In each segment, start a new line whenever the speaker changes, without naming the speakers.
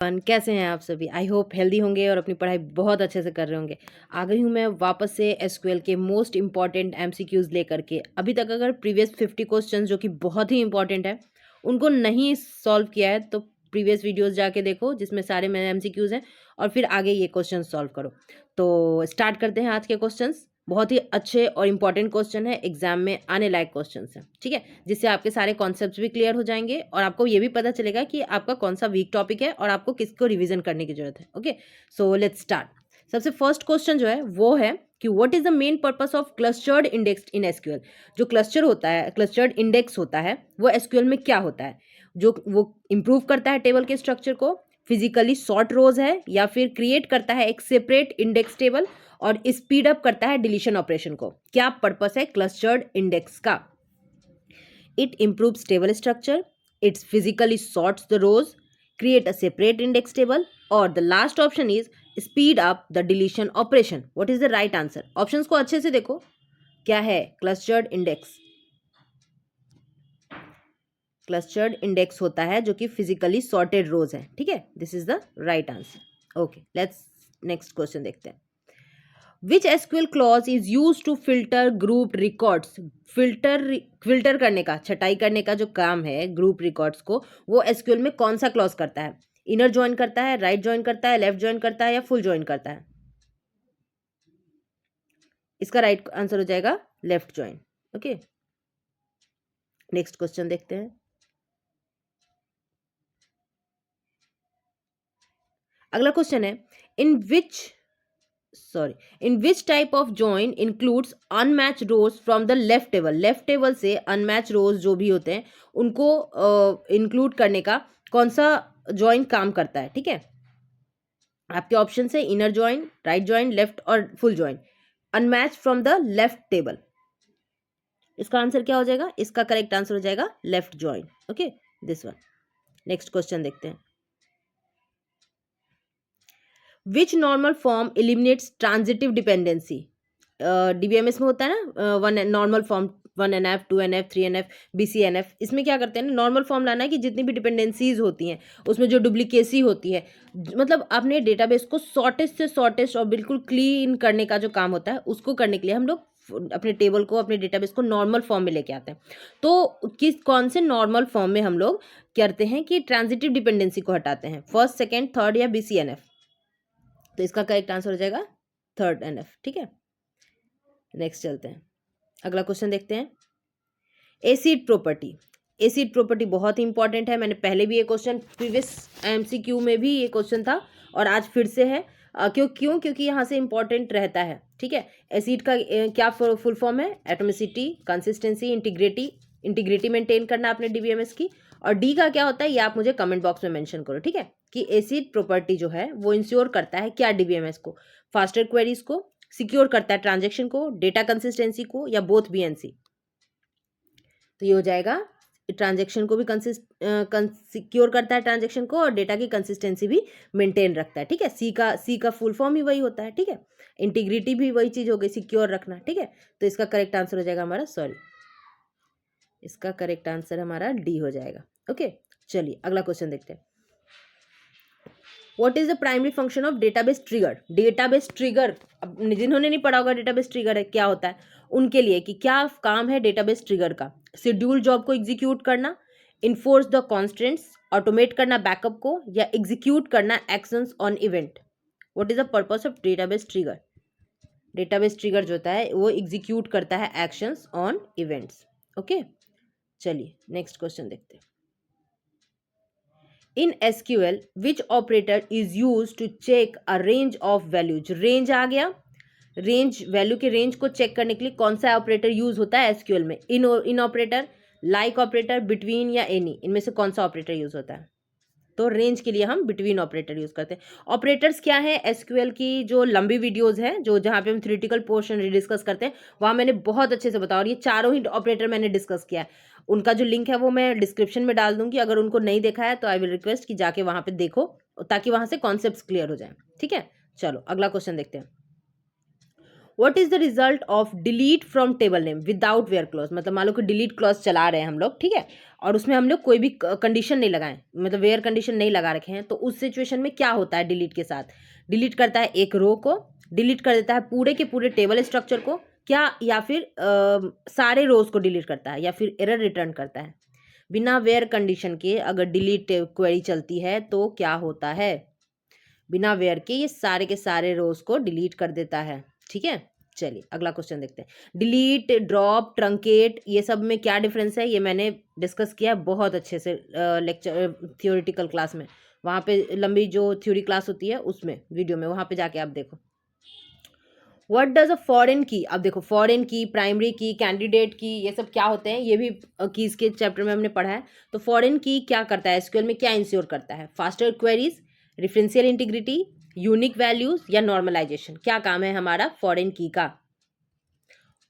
कैसे हैं आप सभी। आई होप हेल्दी होंगे और अपनी पढ़ाई बहुत अच्छे से कर रहे होंगे। आ गई हूँ मैं वापस से एसक्यूएल के मोस्ट इंपॉर्टेंट एमसीक्यूज लेकर के। अभी तक अगर प्रीवियस 50 क्वेश्चंस जो कि बहुत ही इंपॉर्टेंट है उनको नहीं सॉल्व किया है तो प्रीवियस वीडियोस जाके देखो जिसमें सारे मेरे एमसीक्यूज हैं और फिर आगे ये क्वेश्चन सॉल्व करो। तो स्टार्ट करते हैं आज के क्वेश्चंस। बहुत ही अच्छे और इंपॉर्टेंट क्वेश्चन है, एग्जाम में आने लायक क्वेश्चन है, ठीक है, जिससे आपके सारे कॉन्सेप्ट्स भी क्लियर हो जाएंगे और आपको ये भी पता चलेगा कि आपका कौन सा वीक टॉपिक है और आपको किसको रिवीजन करने की जरूरत है। Okay, so let's start. सबसे फर्स्ट क्वेश्चन जो है वो है कि what is the main purpose of clustered index in SQL. जो क्लस्टर होता है, क्लस्टर्ड इंडेक्स होता है, वो एसक्यूएल में क्या होता है? जो वो इंप्रूव करता है टेबल के स्ट्रक्चर को, फिजिकली सॉर्ट रोज है, या फिर क्रिएट करता है एक सेपरेट इंडेक्स टेबल और स्पीड अप करता है डिलीशन ऑपरेशन को। क्या पर्पस है क्लस्टर्ड इंडेक्स का? It improves table structure, it physically sorts the rows, create a separate index table, or the last option is speed up the deletion operation. What is the right answer? Options को अच्छे से देखो, क्या है clustered index? Clustered index होता है जो कि फिजिकली सॉर्टेड रोज है, ठीक है, this is the right answer. Okay, let's next question देखते हैं। Which SQL clause is use to filter group records. Filter करने का, छटाई करने का जो काम है ग्रुप रिकॉर्ड्स को, वो एसक्यूएल में कौन सा क्लॉज करता है? इनर ज्वाइन करता है, राइट ज्वाइन करता है, लेफ्ट ज्वाइन करता है, या फुल ज्वाइन करता है? इसका राइट आंसर हो जाएगा left join. Okay, next question देखते हैं। अगला क्वेश्चन है in which type of join includes unmatch rows from the left table. Left table से अनमैच रोज जो भी होते हैं उनको इंक्लूड करने का कौन सा जॉइन काम करता है? ठीक है, आपके ऑप्शन है inner join, right join, left और full join. Unmatch from the left table, इसका आंसर क्या हो जाएगा? इसका करेक्ट आंसर हो जाएगा left join. Okay, this one. Next question देखते हैं। Which normal form eliminates transitive dependency. DBMS में होता है ना one normal form, 1NF, 2NF, 3NF, BCNF। इसमें क्या करते हैं ना, नॉर्मल फॉर्म लाना है कि जितनी भी डिपेंडेंसीज होती हैं उसमें जो डुप्लीकेसी होती है, मतलब अपने डेटाबेस को शॉर्टेस्ट से शॉर्टेस्ट और बिल्कुल क्लीन करने का जो काम होता है उसको करने के लिए हम लोग अपने टेबल को, अपने डेटाबेस को नॉर्मल फॉर्म में लेके आते हैं। तो कौन से नॉर्मल फॉर्म में हम लोग करते हैं कि ट्रांजिटिव डिपेंडेंसी को हटाते हैं? फर्स्ट, सेकेंड, थर्ड या BCNF? तो इसका करेक्ट आंसर हो जाएगा थर्ड NF। ठीक है, नेक्स्ट चलते हैं, अगला क्वेश्चन देखते हैं। Acid property. एसिड प्रॉपर्टी बहुत ही इंपॉर्टेंट है। मैंने पहले भी ये क्वेश्चन प्रीवियस MCQ में भी ये क्वेश्चन था और आज फिर से है। क्योंकि यहाँ से इंपॉर्टेंट रहता है। ठीक है, एसिड का क्या फुल फॉर्म है? एटोमिसिटी, कंसिस्टेंसी, इंटीग्रिटी मेंटेन करना अपने डीबीएमएस की। और डी का क्या होता है ये आप मुझे कमेंट बॉक्स में मेंशन करो। ठीक है, कि एसिड प्रॉपर्टी जो है वो इंश्योर करता है क्या डीबीएमएस को? फास्टर क्वेरीज को, सिक्योर करता है ट्रांजेक्शन को, डेटा कंसिस्टेंसी को, या बोथ BNC? तो ये हो जाएगा ट्रांजेक्शन को भी सिक्योर करता है ट्रांजेक्शन को, और डेटा की कंसिस्टेंसी भी मेंटेन रखता है। ठीक है, सी का फुल फॉर्म ही वही होता है। ठीक है, इंटीग्रिटी भी वही चीज हो गई, सिक्योर रखना। ठीक है, तो इसका करेक्ट आंसर हो जाएगा हमारा, इसका करेक्ट आंसर हमारा डी हो जाएगा। ओके, चलिए अगला क्वेश्चन देखते हैं। What is the primary function of database trigger. Database trigger, अब जिन्होंने नहीं पढ़ा होगा डेटाबेस ट्रिगर है क्या होता है, उनके लिए कि क्या काम है डेटाबेस ट्रिगर का? शेड्यूल जॉब को एग्जीक्यूट करना, इन्फोर्स द कॉन्स्टेंट्स, ऑटोमेट करना बैकअप को, या एग्जीक्यूट करना actions on event. What is the purpose of database trigger? Database trigger जो होता है वो एग्जीक्यूट करता है एक्शंस ऑन इवेंट्स। ओके, चलिए नेक्स्ट क्वेश्चन देखते हैं। In SQL which operator is use to check a range of values. Range आ गया, रेंज वैल्यू के रेंज को चेक करने के लिए कौन सा ऑपरेटर यूज होता है SQL में? इन ऑपरेटर, लाइक ऑपरेटर, बिटवीन, या एनी? इनमें से कौन सा ऑपरेटर यूज होता है? तो रेंज के लिए हम बिटवीन ऑपरेटर यूज करते हैं। ऑपरेटर्स क्या है? SQL की जो लंबी वीडियोस है, जो जहाँ पे हम थ्योरेटिकल पोर्शन डिस्कस करते हैं, वहाँ मैंने बहुत अच्छे से बताया, और ये चारों ही ऑपरेटर मैंने डिस्कस किया है। उनका जो लिंक है वो मैं डिस्क्रिप्शन में डाल दूंगी। अगर उनको नहीं देखा है तो आई विल रिक्वेस्ट कि जाके वहाँ पे देखो, ताकि वहाँ से कॉन्सेप्ट क्लियर हो जाए। ठीक है, चलो अगला क्वेश्चन देखते हैं। What is the result of delete from table name without where clause, मतलब मान लो कि डिलीट क्लॉज चला रहे हैं हम लोग, ठीक है, और उसमें हम लोग कोई भी कंडीशन नहीं लगाएं, मतलब वेयर कंडीशन नहीं लगा रखे हैं, तो उस सिचुएशन में क्या होता है डिलीट के साथ? डिलीट करता है एक रो को, डिलीट कर देता है पूरे के पूरे टेबल स्ट्रक्चर को क्या, या फिर सारे रोज को डिलीट करता है, या फिर एरर रिटर्न करता है? बिना वेयर कंडीशन के अगर डिलीट क्वेरी चलती है तो क्या होता है? बिना वेयर के ये सारे के सारे रोज को डिलीट कर देता है, ठीक है। चलिए अगला क्वेश्चन देखते हैं। डिलीट, ड्रॉप, ट्रंकेट, ये सब में क्या डिफरेंस है, ये मैंने डिस्कस किया बहुत अच्छे से लेक्चर थियोरिटिकल क्लास में, वहाँ पे लंबी जो थ्योरी क्लास होती है उसमें वीडियो में, वहाँ पे जाके आप देखो। व्हाट डज अ फॉरेन की, अब देखो फॉरेन की, प्राइमरी की, कैंडिडेट की, ये सब क्या होते हैं, ये भी कीज के चैप्टर में हमने पढ़ा है। तो फॉरेन की क्या करता है, एसक्यूएल में क्या इंश्योर करता है? Faster queries, referential integrity, unique values या नॉर्मलाइजेशन? क्या काम है हमारा फॉरेन की का?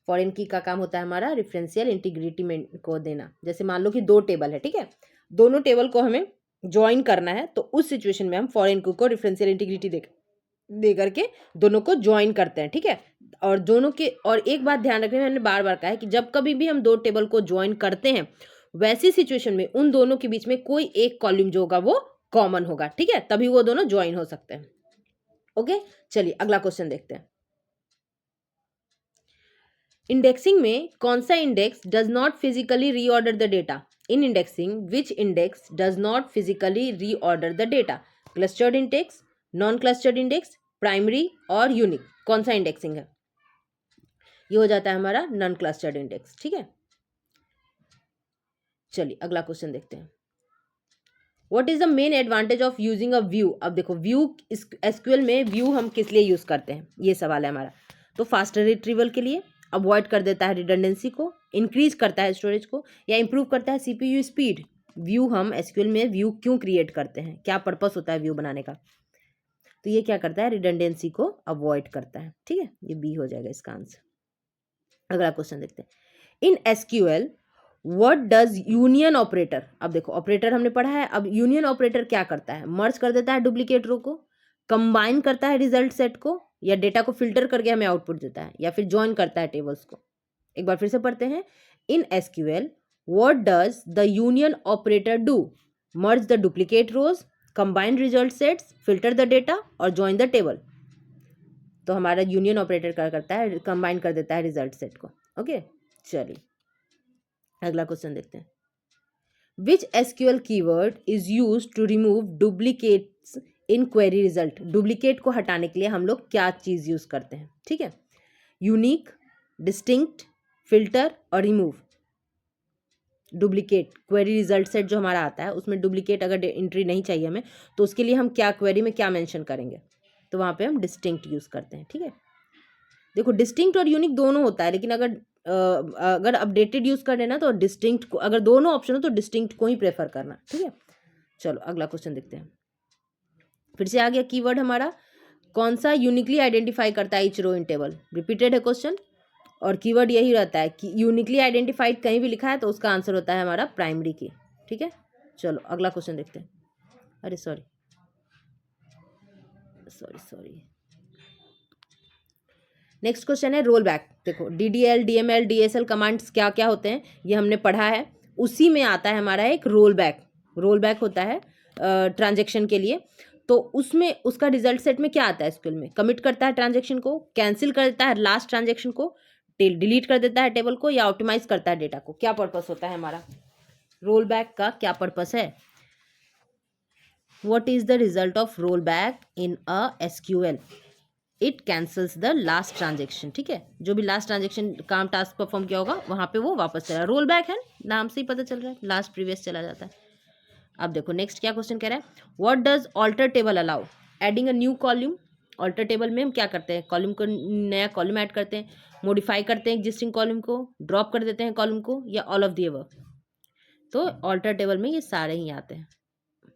फॉरेन की का काम होता है हमारा रेफरेंशियल इंटीग्रिटी में को देना। जैसे मान लो कि दो टेबल है, ठीक है, दोनों टेबल को हमें ज्वाइन करना है, तो उस सिचुएशन में हम फॉरेन की को रेफरेंशियल इंटीग्रिटी दे करके दोनों को ज्वाइन करते हैं, ठीक है। और दोनों के, और एक बात ध्यान रखना, मैंने बार बार कहा है कि जब कभी भी हम दो टेबल को ज्वाइन करते हैं, वैसी सिचुएशन में उन दोनों के बीच में कोई एक कॉलम जो होगा वो कॉमन होगा, ठीक है, तभी वो दोनों ज्वाइन हो सकते हैं। ओके, चलिए अगला क्वेश्चन देखते हैं। इंडेक्सिंग में कौन सा index does not physically reorder the data? In indexing which index does not physically reorder the data? Clustered index, non clustered index, primary और यूनिक? कौन सा इंडेक्सिंग है? ये हो जाता है हमारा नॉन क्लस्टर्ड इंडेक्स, ठीक है। चलिए अगला क्वेश्चन देखते हैं। What is the main advantage of using a view? अब देखो व्यू, एसक्यूएल में व्यू हम किस लिए यूज करते हैं, ये सवाल है हमारा। तो फास्टर रिट्रीवल के लिए, अवॉइड कर देता है रिडंडेंसी को, इंक्रीज करता है स्टोरेज को, या इंप्रूव करता है सीपीयू स्पीड? व्यू, हम एसक्यूएल में व्यू क्यों क्रिएट करते हैं, क्या पर्पस होता है व्यू बनाने का? तो ये क्या करता है, रिडंडेंसी को अवॉइड करता है, ठीक है, ये बी हो जाएगा इसका आंसर। अगला क्वेश्चन देखते हैं। In SQL what does union operator, अब देखो ऑपरेटर हमने पढ़ा है, अब यूनियन ऑपरेटर क्या करता है? मर्ज कर देता है डुप्लीकेट रो को, कंबाइन करता है रिजल्ट सेट को, या डेटा को फिल्टर करके हमें आउटपुट देता है, या फिर ज्वाइन करता है टेबल्स को? एक बार फिर से पढ़ते हैं। In SQL what does the union operator do? Merge the duplicate rows, combine result sets, filter the data और ज्वाइन द टेबल। तो हमारा यूनियन ऑपरेटर क्या करता है, कंबाइन कर देता है रिजल्ट सेट को। ओके, चलिए अगला क्वेश्चन देखते हैं। Which SQL keyword is use to remove duplicates in query result? Duplicate को हटाने के लिए हम लोग क्या चीज यूज करते हैं, ठीक है। यूनिक, डिस्टिंक्ट, फिल्टर और remove. Duplicate query result set जो हमारा आता है उसमें डुप्लीकेट अगर एंट्री नहीं चाहिए हमें, तो उसके लिए हम क्या क्वेरी में क्या मेंशन करेंगे? तो वहाँ पे हम डिस्टिंक्ट यूज करते हैं, ठीक है। देखो डिस्टिंक्ट और यूनिक दोनों होता है, लेकिन अगर अपडेटेड यूज कर लेना तो डिस्टिंक्ट को, अगर दोनों ऑप्शन हो तो डिस्टिंक्ट को ही प्रेफर करना, ठीक है। चलो अगला क्वेश्चन देखते हैं। फिर से आ गया कीवर्ड हमारा, कौन सा यूनिकली आइडेंटिफाई करता है each row in table? Repeated है क्वेश्चन, और कीवर्ड यही रहता है कि यूनिकली आइडेंटिफाइड कहीं भी लिखा है तो उसका आंसर होता है हमारा प्राइमरी की, ठीक है। चलो अगला क्वेश्चन देखते हैं। अरे sorry sorry sorry, next question है रोल बैक। देखो DDL, DML, DSL कमांड्स क्या क्या होते हैं ये हमने पढ़ा है, उसी में आता है हमारा एक रोल बैक। रोल बैक होता है ट्रांजेक्शन के लिए, तो उसमें उसका रिजल्ट सेट में क्या आता है? स्कूल में कमिट करता है ट्रांजेक्शन को, कैंसिल कर देता है लास्ट ट्रांजेक्शन को, डिलीट कर देता है टेबल को, या ऑप्टिमाइज करता है डेटा को? क्या पर्पस होता है हमारा रोल बैक का, क्या पर्पस है? What is the result of roll back in a SQL? It cancels the last transaction, ठीक है, जो भी लास्ट ट्रांजेक्शन काम टास्क परफॉर्म किया होगा वहां पे वो वापस चला। रोल बैक है, नाम से ही पता चल रहा है, लास्ट प्रीवियस चला जाता है। अब देखो नेक्स्ट क्या क्वेश्चन कह रहा है। What does alter table allow? Adding a new column. Alter table में हम क्या करते हैं, कॉलम को, नया कॉलम ऐड करते हैं, मॉडिफाई करते हैं एग्जिस्टिंग कॉलम को, ड्रॉप कर देते हैं कॉलम को, या ऑल ऑफ द अबव? तो ऑल्टर टेबल में ये सारे ही आते हैं,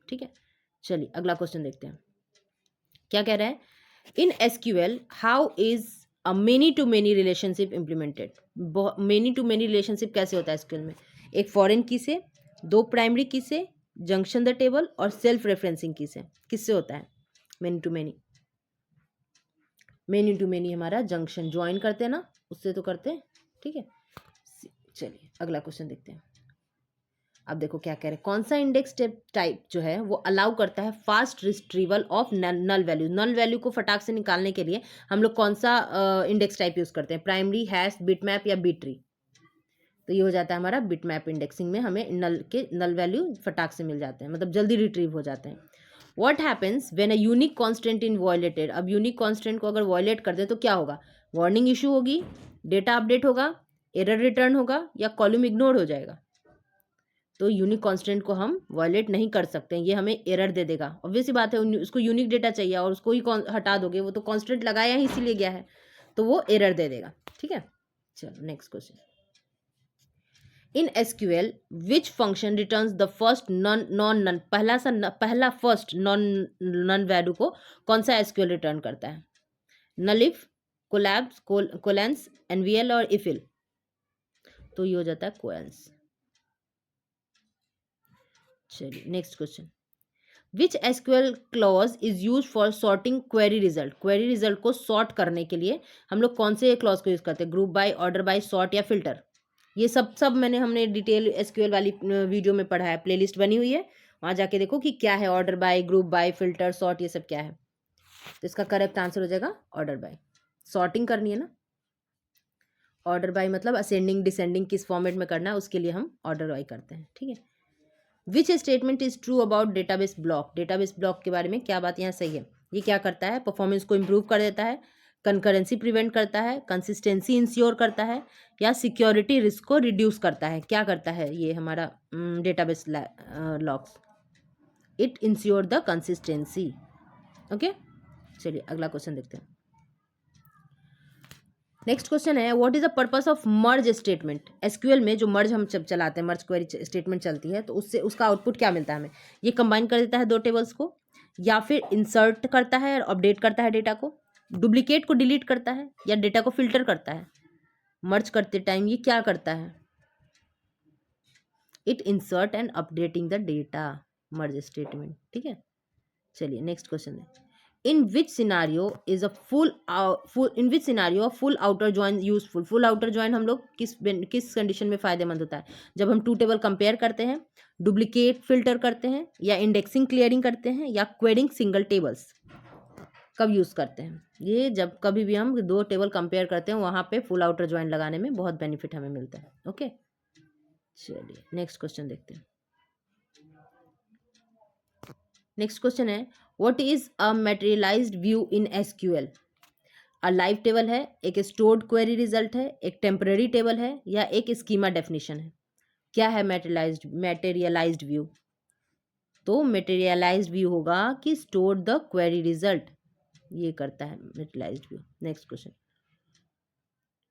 ठीक है। चलिए अगला क्वेश्चन देखते हैं, क्या कह रहा है। In SQL how is a many to many relationship implemented? Many to many relationship कैसे होता है एसक्यूएल में? एक फॉरेन की से, दो प्राइमरी की से, जंक्शन द टेबल और सेल्फ रेफरेंसिंग की से, किससे होता है many to many? Many to many हमारा जंक्शन, ज्वाइन करते हैं ना, उससे तो करते हैं, ठीक है। चलिए अगला क्वेश्चन देखते हैं। अब देखो क्या कह रहे हैं, कौन सा इंडेक्स टाइप जो है वो अलाउ करता है fast retrieval of null value. Null value को फटाक से निकालने के लिए हम लोग कौन सा इंडेक्स टाइप यूज करते हैं, प्राइमरी, हैश, बिटमैप या बिट्री। तो ये हो जाता है हमारा बिटमैप इंडेक्सिंग में हमें नल वैल्यू फटाक से मिल जाते हैं, मतलब जल्दी रिट्रीव हो जाते हैं। What happens when a unique constant in violated. अब यूनिक कांस्टेंट को अगर वॉयलेट कर दे तो क्या होगा, वार्निंग इशू होगी, डेटा अपडेट होगा, एरर रिटर्न होगा या कॉलम इग्नोर हो जाएगा। तो यूनिक कांस्टेंट को हम वॉयलेट नहीं कर सकते, ये हमें एरर दे देगा। ऑब्वियस सी बात है, उसको यूनिक डेटा चाहिए और उसको ही हटा दोगे, वो तो कांस्टेंट लगाया ही इसीलिए गया है, तो वो एरर दे देगा, ठीक है। चलो next question. In SQL which function returns the first non पहला फर्स्ट नॉन वैल्यू को कौन सा एसक्यूएल रिटर्न करता है, नलिफ, कोलैब्स, कोलेंस, एनवीएल और इफिल। तो ये हो जाता है कोएंस। चलिए next question. Which SQL clause is use for sorting query result. Query result को सॉर्ट करने के लिए हम लोग कौन से क्लॉज को यूज करते हैं, group by, order by, sort या फिल्टर। ये सब हमने डिटेल एसक्यूएल वाली वीडियो में पढ़ा है, प्लेलिस्ट बनी हुई है, वहां जाके देखो कि क्या है order by, group by, filter, sort, ये सब क्या है। तो इसका करेक्ट आंसर हो जाएगा ऑर्डर बाय। सॉर्टिंग करनी है ना, ऑर्डर बाय मतलब असेंडिंग डिसेंडिंग किस फॉर्मेट में करना है, उसके लिए हम ऑर्डर बाय करते हैं, ठीक है। Which statement is true about database block. Database block के बारे में क्या बात यहाँ सही है, ये क्या करता है, परफॉर्मेंस को इम्प्रूव कर देता है, कंकरेंसी प्रिवेंट करता है, कंसिस्टेंसी इंश्योर करता है या सिक्योरिटी रिस्क को रिड्यूस करता है। क्या करता है ये हमारा database locks, it ensure the consistency, okay. चलिए अगला क्वेश्चन देखते हैं। नेक्स्ट क्वेश्चन है, what is the purpose of merge statement. SQL में जो मर्ज हम जब चलाते हैं, मर्ज क्वेरी स्टेटमेंट चलती है, तो उससे उसका आउटपुट क्या मिलता है हमें, ये कंबाइन कर देता है दो टेबल्स को, या फिर इंसर्ट करता है और अपडेट करता है डेटा को, डुप्लीकेट को डिलीट करता है या डेटा को फिल्टर करता है। मर्ज करते टाइम ये क्या करता है, it insert and updating the data, merge statement, ठीक है। चलिए नेक्स्ट क्वेश्चन है, in which scenario is a in which scenario full outer join useful। full outer join हम लोग किस कंडीशन में फायदेमंद होता है, जब हम टू टेबल कंपेयर करते हैं, डुप्लीकेट फिल्टर करते हैं या इंडेक्सिंग क्लियरिंग करते हैं या क्वेरिंग सिंगल टेबल्स। कब यूज करते हैं ये, जब कभी भी हम दो टेबल कंपेयर करते हैं, वहां पे फुल आउटर ज्वाइन लगाने में बहुत बेनिफिट हमें मिलता है, ओके। चलिए नेक्स्ट क्वेश्चन देखते हैं। नेक्स्ट क्वेश्चन है, what is a materialized view in SQL. A live table है, एक स्टोर्ड क्वेरी रिजल्ट है, एक टेम्पररी टेबल है या एक स्कीमा डेफिनेशन है। क्या है मटेरियलाइज्ड व्यू, तो मटेरियलाइज्ड व्यू होगा कि स्टोर द क्वेरी रिजल्ट, ये करता है materialized view. Next question,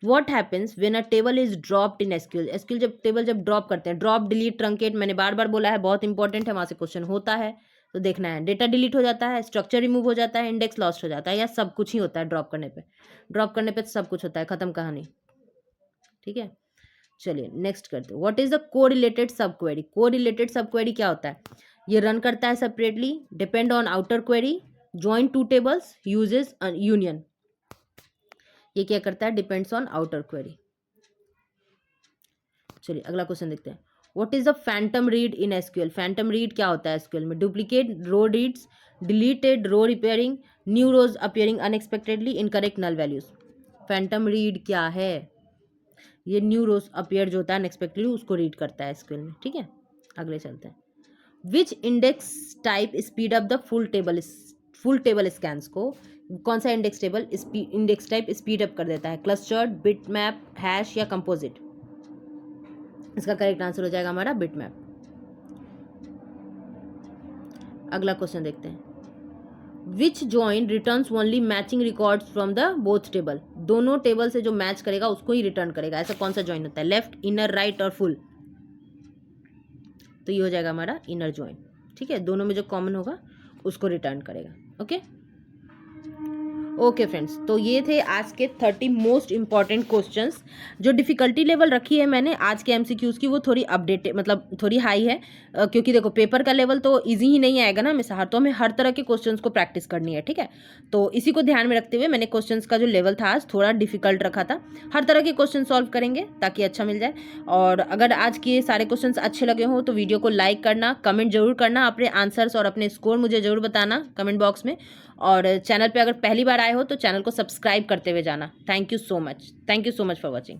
what happens when a table is dropped in SQL. SQL जब टेबल ड्रॉप करते हैं, ड्रॉप, डिलीट, ट्रंकेट, मैंने बार बार बोला है, बहुत इंपॉर्टेंट है, वहां से क्वेश्चन होता है, तो देखना है। डेटा डिलीट हो जाता है, स्ट्रक्चर रिमूव हो जाता है, इंडेक्स लॉस्ट हो जाता है, या सब कुछ ही होता है ड्रॉप करने पे। ड्रॉप करने पे तो सब कुछ होता है, खत्म कहानी, ठीक है। चलिए नेक्स्ट करते हैं, what is the correlated sub query. Correlated sub query क्या होता है, ये रन करता है separately, depend on outer query, join two tables, uses union. ये क्या करता है, डिपेंड्स ऑन आउटर क्वेरी। चलिए अगला क्वेश्चन देखते हैं, what is the phantom read in SQL. Phantom read क्या होता है एसक्यूएल में, duplicate row reads, deleted row repairing, new rows appearing unexpectedly, incorrect null values. Phantom read क्या है, ये न्यू रोज अपीयर जो होता है अनएक्सपेक्टेडली उसको रीड करता है एसक्यूएल में, ठीक है। अगले चलते हैं, which index type speed up the full table scans को, कौन सा इंडेक्स टाइप स्पीड अप कर देता है, क्लस्टर्ड, बिटमैप, हैश या कंपोजिट। इसका करेक्ट आंसर हो जाएगा हमारा बिटमैप। अगला क्वेश्चन देखते हैं, which join returns only matching records from the both table. दोनों टेबल से जो मैच करेगा उसको ही रिटर्न करेगा, ऐसा कौन सा जॉइन होता है, लेफ्ट, इनर, राइट और फुल। तो ये हो जाएगा हमारा इनर जॉइन, ठीक है। दोनों में जो कॉमन होगा उसको रिटर्न करेगा, ओके। ओके फ्रेंड्स, तो ये थे आज के 30 मोस्ट इंपॉर्टेंट क्वेश्चंस। जो डिफ़िकल्टी लेवल रखी है मैंने आज के एमसीक्यूज़ की, वो थोड़ी अपडेट मतलब थोड़ी हाई है, क्योंकि देखो पेपर का लेवल तो इजी ही नहीं आएगा ना हमेशा, तो हमें हर तरह के क्वेश्चंस को प्रैक्टिस करनी है, ठीक है। तो इसी को ध्यान में रखते हुए मैंने क्वेश्चंस का जो लेवल था आज थोड़ा डिफिकल्ट रखा था। हर तरह के क्वेश्चन सॉल्व करेंगे ताकि अच्छा मिल जाए। और अगर आज के सारे क्वेश्चंस अच्छे लगे हों तो वीडियो को लाइक करना, कमेंट जरूर करना, अपने आंसर्स और अपने स्कोर मुझे जरूर बताना कमेंट बॉक्स में। और चैनल पे अगर पहली बार आए हो तो चैनल को सब्सक्राइब करते हुए जाना। Thank you so much for watching.